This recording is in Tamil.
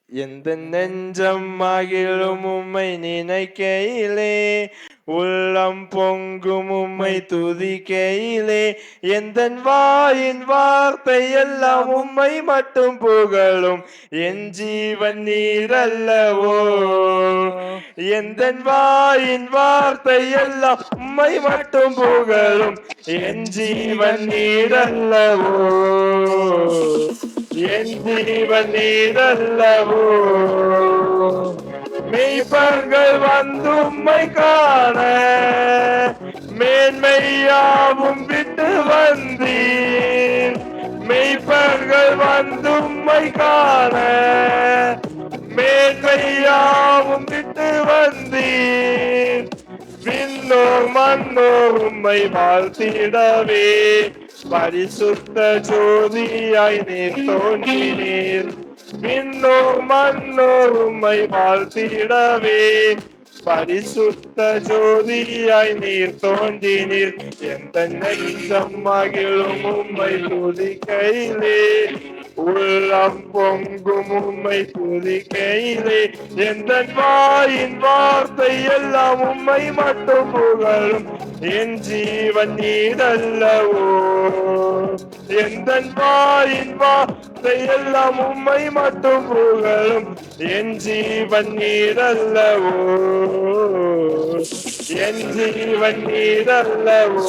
எந்த நெஞ்சம் மகிழும் உம்மை நினைக்கையிலே, உள்ளம் பொங்கும் உம்மை துதிக்கையிலே, எந்த வாயின் வார்த்தை எல்லாம் உம்மை மட்டும் புகழும். என் ஜீவன் நீரல்லவோ, எந்த வாயின் வார்த்தை எல்லாம் உம்மை மட்டும் புகழும். என் ஜீவன் நீரல்லவோ, என் ஜீவன் நீரல்லவோ. மெய்ப்பர்கள் வந்து உம்மை காண மேன்மையாவும் விட்டு வந்தீர். மெய்ப்பர்கள் வந்து உம்மை காண மேன்மையாவும் விட்டு வந்தீர். விண்ணோர் மன்னோர் உம்மை வாழ்த்திடவே, பரிசுத்த ஜோதியாய் நீர் தோன்றினீர். விண்ணோர் மன்னோர் உம்மை வாழ்த்திடவே, பரிசுத்த ஜோதியாய் நீர் தோன்றினீர். எந்த நெஞ்சம் மகிழும் உம்மை துதிக்கையிலே, உள்ளம் பொங்கும் உம்மை துதிக்கையிலே, எந்த வாயின் வார்த்தை எல்லாம் உம்மை மட்டும் புகழும். என் ஜீவன் நீரல்லவோ, எந்த வாயின் வார்த்தை எல்லாம் உம்மை மட்டும் புகழும். என் ஜீவன் நீரல்லவோ, என் ஜீவன் நீரல்லவோ.